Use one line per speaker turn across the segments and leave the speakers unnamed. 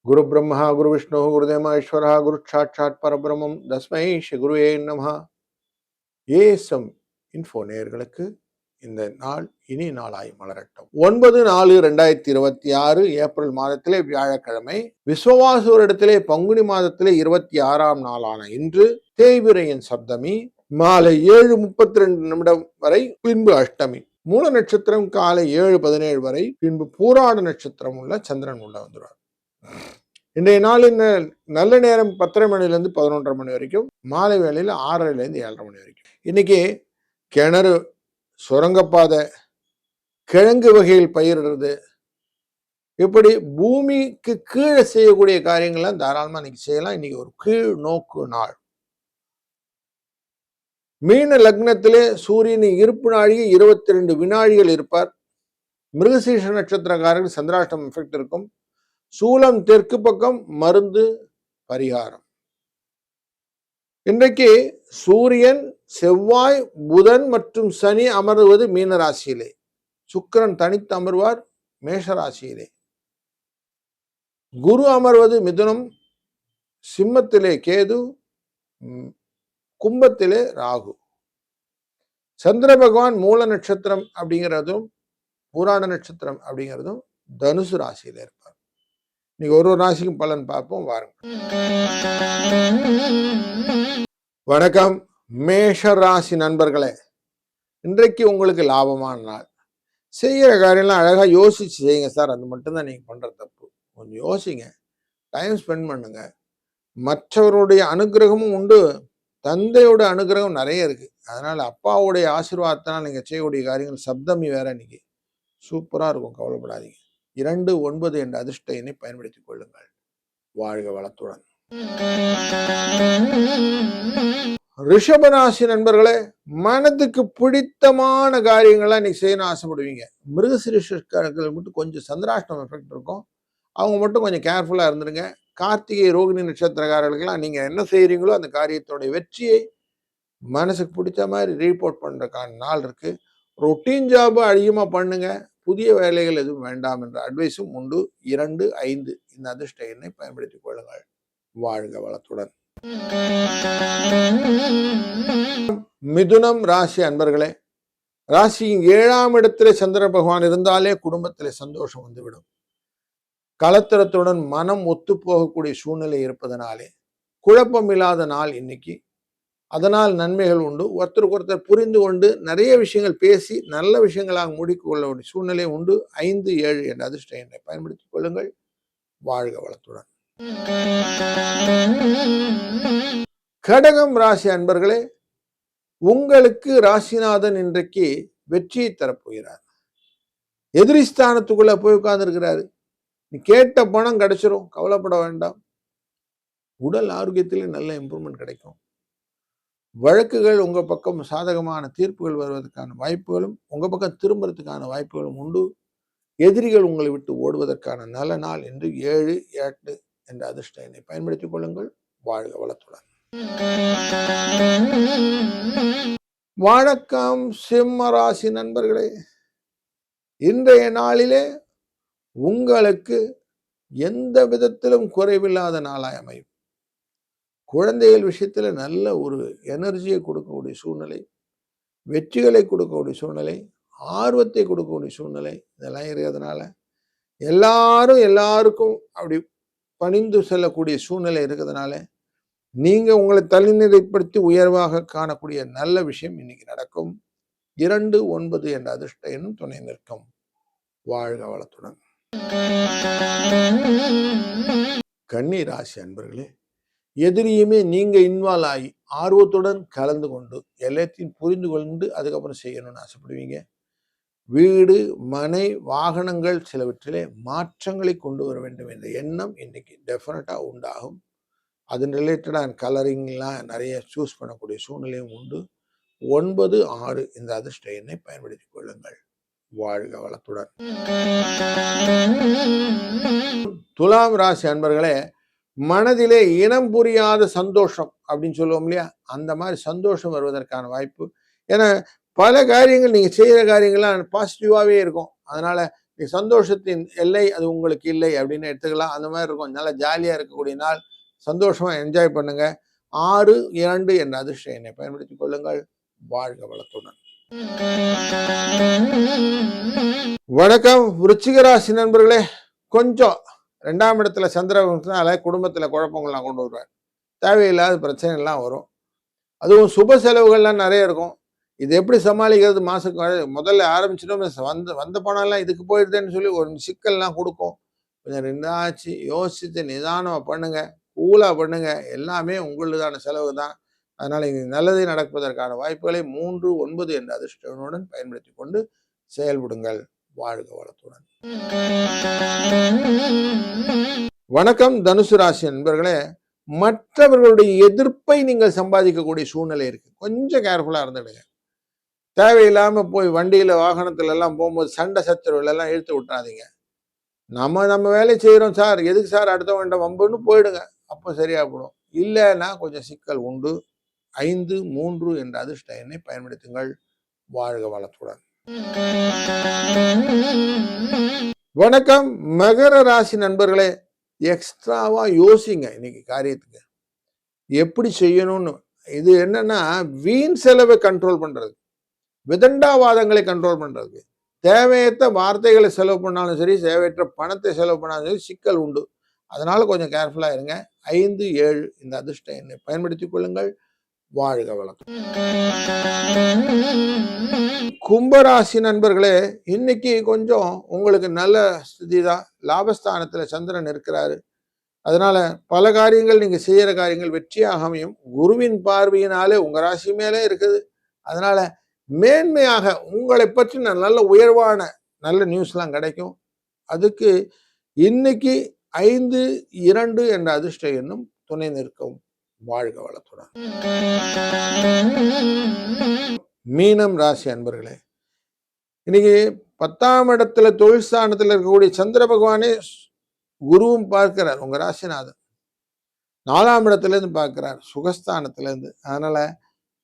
குரு பிரம்மா குரு விஷ்ணு குருதேவ ஈஸ்வரா குரு சாட்சாத் பரபிரமம் தஸ்மை ஸ்ரீ குருவே நமஹ. ஏஎஸ்எம் இன்ஃபோ நேயர்களுக்கு இந்த நாள் இனி நாளாய் மலரட்டும். 9/4/2026 ஏப்ரல் மாதத்திலே வியாழக்கிழமை, விஸ்வவாசுவரிடத்திலே பங்குனி மாதத்திலே 26ஆம் நாளான இன்று தேய்பிரையின் சப்தமி மாலை 7:32 வரை, பின்பு அஷ்டமி. மூல நட்சத்திரம் காலை 7:17 வரை, பின்பு பூராட நட்சத்திரம் உள்ள சந்திரன் உள்ள வந்துடுவார். இன்றைய நாளின் நல்ல நேரம் 10:30 மணிலிருந்து 11:30 மணி வரைக்கும், மாலை வேளையில் 6:30 7:30 மணி வரைக்கும். இன்னைக்கு கிணறு, சுரங்கப்பாதை, கிழங்கு வகையில் பயிரிடுறது, இப்படி பூமிக்கு கீழே செய்யக்கூடிய காரியங்கள்லாம் தாராளமா இன்னைக்கு செய்யலாம். இன்னைக்கு ஒரு கீழ் நோக்கு நாள். மீன லக்னத்திலே சூரியனின் இருப்பு நாழிகை 22 வினாழிகள் இருப்பார். மிருகசீஷ நட்சத்திரக்காரர்கள் சந்திராஷ்டம் எஃபெக்ட் இருக்கும். சூலம் தெற்கு பக்கம், மருந்து பரிகாரம். இன்றைக்கு சூரியன், செவ்வாய், புதன் மற்றும் சனி அமர்வது மீன ராசியிலே. சுக்கிரன் தனித்து அமர்வார் மேஷ ராசியிலே. குரு அமர்வது மிதுனம், சிம்மத்திலே கேது, கும்பத்திலே ராகு. சந்திர பகவான் மூல நட்சத்திரம் அப்படிங்கிறதும் பூராட நட்சத்திரம் அப்படிங்கிறதும் தனுசு ராசியில இருப்பார். நீங்க ஒரு ராசிக்கும் பலன் பார்ப்போம் வாருங்க. வணக்கம் மேஷ ராசி நண்பர்களே. இன்றைக்கு உங்களுக்கு லாபமான நாள். செய்கிற காரியம்லாம் அழகா யோசிச்சு செய்யுங்க சார். அது மட்டும்தான் நீங்க பண்ற தப்பு. கொஞ்சம் யோசிங்க, டைம் ஸ்பெண்ட் பண்ணுங்க. மற்றவருடைய அனுகிரகமும் உண்டு, தந்தையோட அனுகிரகம் நிறைய இருக்கு. அதனால அப்பாவுடைய ஆசீர்வாதத்தினால் நீங்க செய்யக்கூடிய காரியங்கள், சப்தமி வேற இன்னைக்கு சூப்பரா இருக்கும், கவலைப்படாதீங்க. 2/9 என்ற அதிர்ஷ்ட எண்ணை பயன்படுத்திக் கொள்ளுங்கள். வாழ்க வளத்துடன். ரிஷபராசி நண்பர்களே, மனதுக்கு பிடித்தமான காரியங்கள்லாம் இன்னைக்கு செய்யணும் ஆசைப்படுவீங்க. மிருகசீரிஷக்காரர்கள் மட்டும் கொஞ்சம் சந்திராஷ்டம் எஃபெக்ட் இருக்கும், அவங்க மட்டும் கொஞ்சம் கேர்ஃபுல்லா இருந்துருங்க. கார்த்திகை ரோகிணி நட்சத்திரக்காரர்களுக்கெல்லாம் நீங்க என்ன செய்யறீங்களோ அந்த காரியத்தோட வெற்றியை மனசுக்கு பிடிச்ச மாதிரி ரீபோர்ட் பண்றதுக்கான நாள் இருக்கு. ரொட்டீன் ஜாப் அதிகமா பண்ணுங்க, புதிய வேலைகள் எதுவும் வேண்டாம் என்ற அட்வைஸும் உண்டு. 2/5 இந்த அதிர்ஷ்ட எண்ணை பயன்படுத்திக் கொள்ளுங்கள். வாழ்க வளத்துடன். மிதுனம் ராசி அன்பர்களே, ராசியின் 7ஆம் இடத்திலே சந்திர பகவான் இருந்தாலே குடும்பத்திலே சந்தோஷம் வந்துவிடும். கலத்திரத்துடன் மனம் ஒத்து போகக்கூடிய சூழ்நிலை இருப்பதனாலே குழப்பம் இல்லாத நாள் இன்னைக்கு. அதனால் நன்மைகள் உண்டு. ஒருத்தருக்கு ஒருத்தர் புரிந்து கொண்டு நிறைய விஷயங்கள் பேசி நல்ல விஷயங்களாக முடிக்கொள்ள சூழ்நிலை உண்டு. 5/7 என்ற அதிர்ஷ்ட எண்ணை பயன்படுத்திக் கொள்ளுங்கள். வாழ்க வளத்துடன். கடகம் ராசி அன்பர்களே, உங்களுக்கு ராசிநாதன் இன்றைக்கு வெற்றியை தரப்போகிறார். எதிரி ஸ்தானத்துக்குள்ள போய் உட்கார்ந்து இருக்கிறாரு. நீ கேட்ட பணம் கிடைச்சிரும், கவலைப்பட வேண்டாம். உடல் ஆரோக்கியத்திலே நல்ல இம்ப்ரூவ்மெண்ட் கிடைக்கும். வழக்குகள் உங்க பக்கம் சாதகமான தீர்ப்புகள் வருவதற்கான வாய்ப்புகளும், உங்க பக்கம் திரும்புறதுக்கான வாய்ப்புகளும் உண்டு. எதிரிகள் உங்களை விட்டு ஓடுவதற்கான நல்ல நாள் என்று 7/8 என்ற அதிர்ஷ்ட எண்ணை பயன்படுத்திக் கொள்ளுங்கள். வாழ்க வளத்துடன். வணக்கம் சிம்ம ராசி நண்பர்களே, இன்றைய நாளிலே உங்களுக்கு எந்த விதத்திலும் குறைவில்லாத நாளாய் அமையும். குழந்தைகள் விஷயத்துல நல்ல ஒரு எனர்ஜியை கொடுக்கக்கூடிய சூழ்நிலை, வெற்றிகளை கொடுக்கக்கூடிய சூழ்நிலை, ஆர்வத்தை கொடுக்கக்கூடிய சூழ்நிலை, இதெல்லாம் இருக்கிறதுனால எல்லாருக்கும் அப்படி பணிந்து செல்லக்கூடிய சூழ்நிலை இருக்கிறதுனால நீங்க உங்களை தன்னிலைப்படுத்தி உயர்வாக காணக்கூடிய நல்ல விஷயம் இன்னைக்கு நடக்கும். 2/9 என்ற அதிர்ஷ்ட எண்ணும் துணை நிற்கும். வாழ்க வளத்துடன். கன்னி ராசி அன்பர்களே, எதிரியுமே நீங்க இன்வால்வ் ஆகி ஆர்வத்துடன் கலந்து கொண்டு எல்லாத்தையும் புரிந்து கொண்டு அதுக்கப்புறம் செய்யணும்னு ஆசைப்படுவீங்க. வீடு, மனை, வாகனங்கள் சிலவற்றிலே மாற்றங்களை கொண்டு வர வேண்டும் என்ற எண்ணம் இன்னைக்கு டெஃபினட்டா உண்டாகும். அதன் ரிலேட்டடான கலரிங்லாம் நிறைய சூஸ் பண்ணக்கூடிய சூழ்நிலையும் உண்டு. 9/6 இந்த அதிர்ஷ்ட எண்ணை பயன்படுத்திக் கொள்ளுங்கள். வாழ்க வளத்துடன். துலாம் ராசி அன்பர்களே, மனதிலே இனம் புரியாத சந்தோஷம் அப்படின்னு சொல்லுவோம் இல்லையா, அந்த மாதிரி சந்தோஷம் வருவதற்கான வாய்ப்பு. ஏன்னா பல காரியங்கள் நீங்க செய்யற காரியங்கள்லாம் பாசிட்டிவாவே இருக்கும். அதனால சந்தோஷத்தின் எல்லை அது உங்களுக்கு இல்லை அப்படின்னு எடுத்துக்கலாம். அந்த மாதிரி இருக்கும். நல்லா ஜாலியாக இருக்கக்கூடிய நாள். சந்தோஷமாக என்ஜாய் பண்ணுங்க. 6, 2 என்ற அதிர்ஷ்ட எண்ணை பயன்படுத்திக் கொள்ளுங்கள். வாழ்க வளத்துடன். வணக்கம் விருச்சிக ராசி நண்பர்களே. கொஞ்சம் 2ஆம் இடத்துல சந்திரனால குடும்பத்துல குழப்பங்கள்லாம் கொண்டு வருவார். தேவையில்லாத பிரச்சனைகள்லாம் வரும். அதுவும் சுப செலவுகள்லாம் நிறைய இருக்கும். இது எப்படி சமாளிக்கிறது? மாசம் முதல்ல ஆரம்பிச்சிட்டோம், வந்த பணம்லாம் இதுக்கு போயிடுதுன்னு சொல்லி ஒரு சிக்கல்லாம் கொடுக்கும். கொஞ்சம் ரெண்டாச்சு யோசிச்சு நிதானமா பண்ணுங்க, கூலா பண்ணுங்க. எல்லாமே உங்களுக்கான செலவு தான். அதனால இது நல்லதே நடப்பதற்கான வாய்ப்புகளை 3, 9 என்ற அதிர்ஷ்டனுடன் பயன்படுத்தி கொண்டு செயல்படுங்கள். வாழ்க வளத்துடன். வணக்கம் தனுசு ராசி நண்பர்களே. மற்றவர்களுடைய எதிர்ப்பை நீங்கள் சம்பாதிக்கக்கூடிய சூழ்நிலை இருக்கு. கொஞ்சம் கேர்ஃபுல்லா இருந்துடுங்க. தேவையில்லாம போய் வண்டியில வாகனத்துல எல்லாம் போகும்போது சண்டை சச்சரவுல எல்லாம் இழுத்து விட்டுறாதீங்க. நம்ம வேலை செய்யறோம் சார், எதுக்கு சார் அடுத்தவங்க வம்புன்னு போயிடுங்க. அப்போ சரியா போடும். இல்லைன்னா கொஞ்சம் சிக்கல் உண்டு. 5, 3 என்ற அதிர்ஷ்ட எண்ணை பயன்படுத்துங்கள். வாழ்க வளத்துடன். வணக்கம் மகர ராசி நண்பர்களே. எக்ஸ்ட்ராவா யோசிங்க இன்னைக்கு காரியத்துக்கு எப்படி செய்யணும்னு. இது என்னன்னா வீண் செலவை கண்ட்ரோல் பண்றது, விதண்டாவாதங்களை கண்ட்ரோல் பண்றது. தேவையற்ற வார்த்தைகளை செலவு பண்ணாலும் சரி, தேவையற்ற பணத்தை செலவு பண்ணாலும் சரி சிக்கல் உண்டு. அதனால கொஞ்சம் கேர்ஃபுல்லா இருங்க. 5, 7 இந்த அதிர்ஷ்ட எண்ணை பயன்படுத்திக் கொள்ளுங்கள். வாழ்க வளம். கும்பராசி நண்பர்களே, இன்னைக்கு கொஞ்சம் உங்களுக்கு நல்ல ஸ்திதி தான். லாபஸ்தானத்துல சந்திரன் இருக்கிறாரு. அதனால பல காரியங்கள் நீங்க செய்யற காரியங்கள் வெற்றியாக அமையும். குருவின் பார்வையினாலே உங்க ராசி மேலே இருக்குது. அதனால மேன்மையாக உங்களை பற்றி நல்ல உயர்வான நல்ல நியூஸ்லாம் கிடைக்கும். அதுக்கு இன்னைக்கு 5, 2 என்ற அதிர்ஷ்ட எண்ணும் துணை நிற்கும். வாழ்க வளத்துடன். மீனம் ராசி அன்பர்களே, இன்னைக்கு 10ஆம் இடத்துல தொழில் ஸ்தானத்துல இருக்கக்கூடிய சந்திர பகவானே குருவும் பார்க்கிறார் உங்க ராசிநாதன். 4ஆம் இடத்துல இருந்து பார்க்கிறார் சுகஸ்தானத்துல இருந்து. அதனால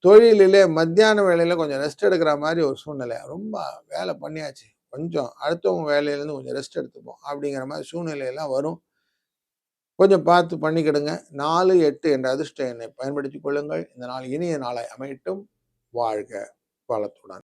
தொழிலிலே மத்தியான வேலையில கொஞ்சம் ரெஸ்ட் எடுக்கிற மாதிரி ஒரு சூழ்நிலை. ரொம்ப வேலை பண்ணியாச்சு, கொஞ்சம் அடுத்தவங்க வேலையிலேருந்து கொஞ்சம் ரெஸ்ட் எடுத்துப்போம் அப்படிங்கிற மாதிரி சூழ்நிலையெல்லாம் வரும். கொஞ்சம் பார்த்து பண்ணிக்கிடுங்க. 4, 8 என்ற அதிர்ஷ்ட எண்ணை பயன்படுத்திக் கொள்ளுங்கள். இந்த நாள் இனிய நாளை அமையட்டும். வாழ்க வளத்துடன்.